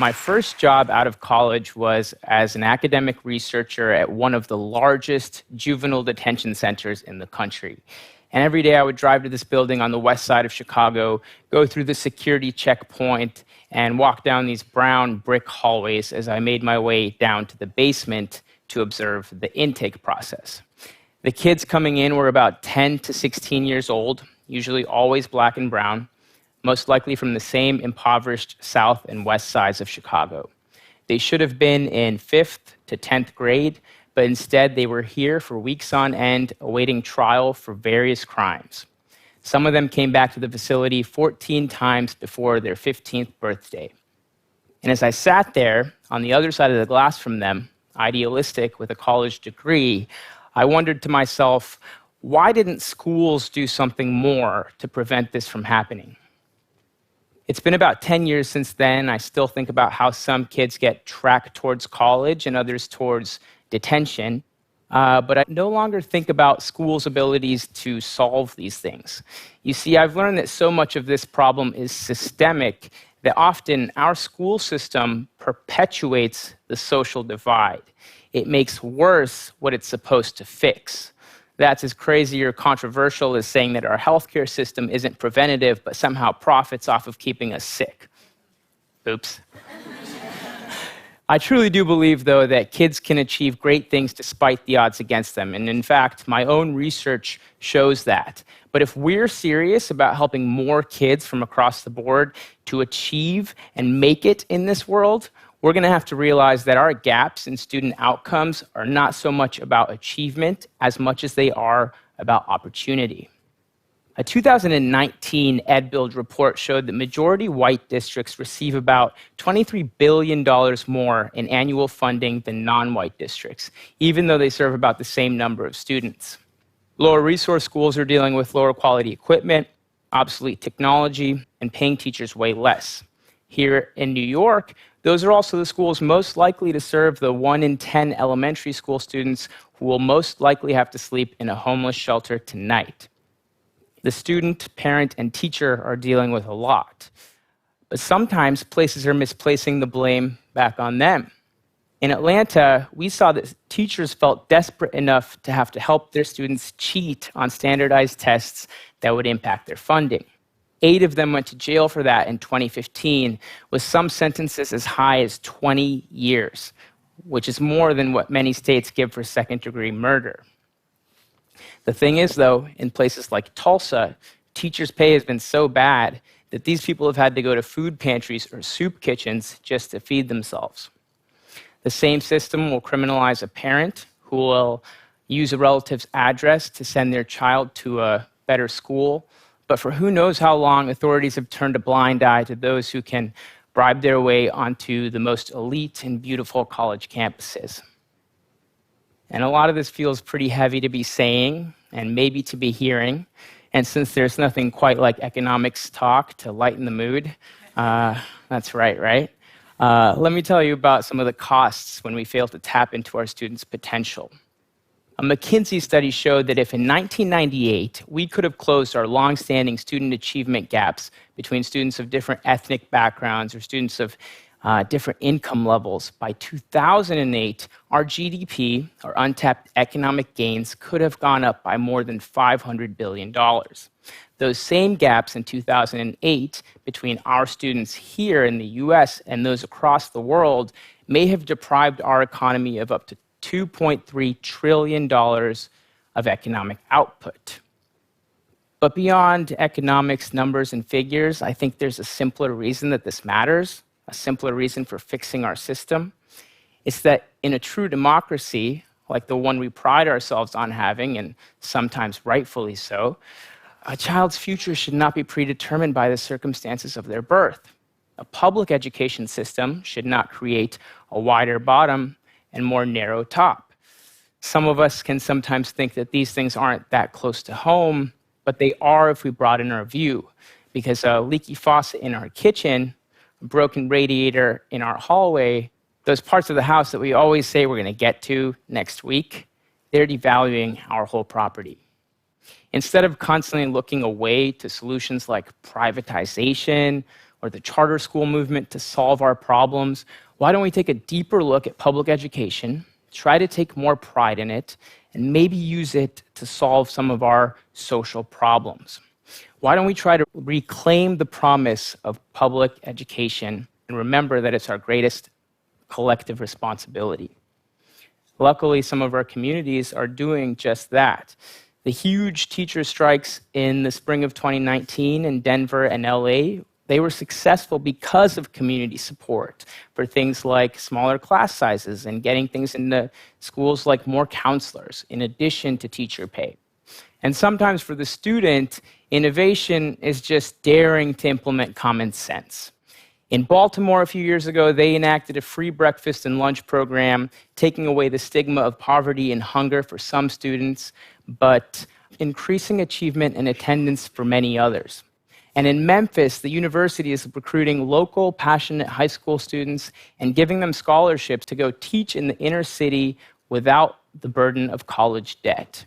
My first job out of college was as an academic researcher at one of the largest juvenile detention centers in the country. And every day I would drive to this building on the west side of Chicago, go through the security checkpoint, and walk down these brown brick hallways as I made my way down to the basement to observe the intake process. The kids coming in were about 10 to 16 years old, usually always black and brown, most likely from the same impoverished south and west sides of Chicago. They should have been in 5th to 10th grade, but instead they were here for weeks on end awaiting trial for various crimes. Some of them came back to the facility 14 times before their 15th birthday. And as I sat there on the other side of the glass from them, idealistic with a college degree, I wondered to myself, why didn't schools do something more to prevent this from happening? It's been about 10 years since then. I still think about how some kids get tracked towards college and others towards detention. But I no longer think about schools' abilities to solve these things. You see, I've learned that so much of this problem is systemic that often our school system perpetuates the social divide. It makes worse what it's supposed to fix. That's as crazy or controversial as saying that our healthcare system isn't preventative, but somehow profits off of keeping us sick. Oops. I truly do believe, though, that kids can achieve great things despite the odds against them. And in fact, my own research shows that. But if we're serious about helping more kids from across the board to achieve and make it in this world, we're going to have to realize that our gaps in student outcomes are not so much about achievement as much as they are about opportunity. A 2019 EdBuild report showed that majority white districts receive about $23 billion more in annual funding than non-white districts, even though they serve about the same number of students. Lower resource schools are dealing with lower quality equipment, obsolete technology, and paying teachers way less. Here in New York, those are also the schools most likely to serve the 1 in 10 elementary school students who will most likely have to sleep in a homeless shelter tonight. The student, parent, and teacher are dealing with a lot. But sometimes places are misplacing the blame back on them. In Atlanta, we saw that teachers felt desperate enough to have to help their students cheat on standardized tests that would impact their funding. 8 of them went to jail for that in 2015, with some sentences as high as 20 years, which is more than what many states give for second-degree murder. The thing is, though, in places like Tulsa, teachers' pay has been so bad that these people have had to go to food pantries or soup kitchens just to feed themselves. The same system will criminalize a parent who will use a relative's address to send their child to a better school. But for who knows how long, authorities have turned a blind eye to those who can bribe their way onto the most elite and beautiful college campuses. And a lot of this feels pretty heavy to be saying, and maybe to be hearing. And since there's nothing quite like economics talk to lighten the mood, that's right? Let me tell you about some of the costs when we fail to tap into our students' potential. A McKinsey study showed that if in 1998 we could have closed our long-standing student achievement gaps between students of different ethnic backgrounds or students of different income levels, by 2008, our GDP, or untapped economic gains, could have gone up by more than $500 billion. Those same gaps in 2008 between our students here in the US and those across the world may have deprived our economy of up to $2.3 trillion of economic output. But beyond economics, numbers, and figures, I think there's a simpler reason that this matters, a simpler reason for fixing our system. It's that in a true democracy, like the one we pride ourselves on having, and sometimes rightfully so, a child's future should not be predetermined by the circumstances of their birth. A public education system should not create a wider bottom and more narrow top. Some of us can sometimes think that these things aren't that close to home, but they are if we broaden our view, because a leaky faucet in our kitchen, a broken radiator in our hallway, those parts of the house that we always say we're going to get to next week, they're devaluing our whole property. Instead of constantly looking away to solutions like privatization or the charter school movement to solve our problems. Why don't we take a deeper look at public education, try to take more pride in it, and maybe use it to solve some of our social problems? Why don't we try to reclaim the promise of public education and remember that it's our greatest collective responsibility? Luckily, some of our communities are doing just that. The huge teacher strikes in the spring of 2019 in Denver and LA, they were successful because of community support for things like smaller class sizes and getting things into schools like more counselors, in addition to teacher pay. And sometimes for the student, innovation is just daring to implement common sense. In Baltimore a few years ago, they enacted a free breakfast and lunch program, taking away the stigma of poverty and hunger for some students, but increasing achievement and attendance for many others. And in Memphis, the university is recruiting local, passionate high school students and giving them scholarships to go teach in the inner city without the burden of college debt.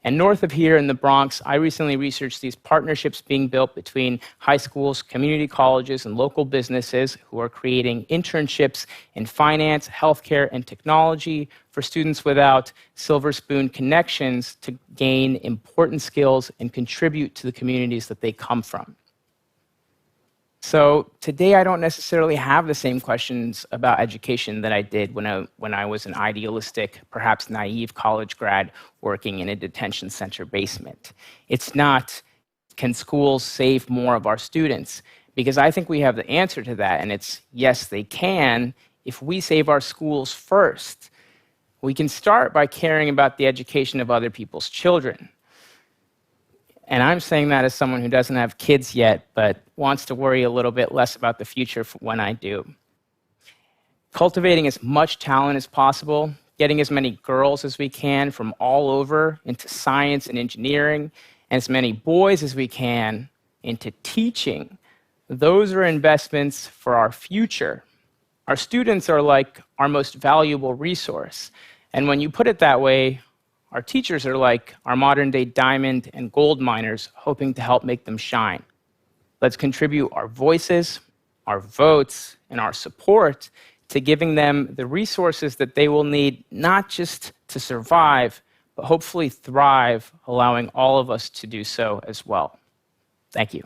And north of here in the Bronx, I recently researched these partnerships being built between high schools, community colleges, and local businesses who are creating internships in finance, healthcare, and technology for students without silver spoon connections to gain important skills and contribute to the communities that they come from. So today, I don't necessarily have the same questions about education that I did when I was an idealistic, perhaps naive college grad working in a detention center basement. It's not, can schools save more of our students? Because I think we have the answer to that, and it's yes, they can if we save our schools first. We can start by caring about the education of other people's children. And I'm saying that as someone who doesn't have kids yet, but wants to worry a little bit less about the future for when I do. Cultivating as much talent as possible, getting as many girls as we can from all over into science and engineering, and as many boys as we can into teaching. Those are investments for our future. Our students are like our most valuable resource. And when you put it that way, our teachers are like our modern-day diamond and gold miners hoping to help make them shine. Let's contribute our voices, our votes, and our support to giving them the resources that they will need not just to survive, but hopefully thrive, allowing all of us to do so as well. Thank you.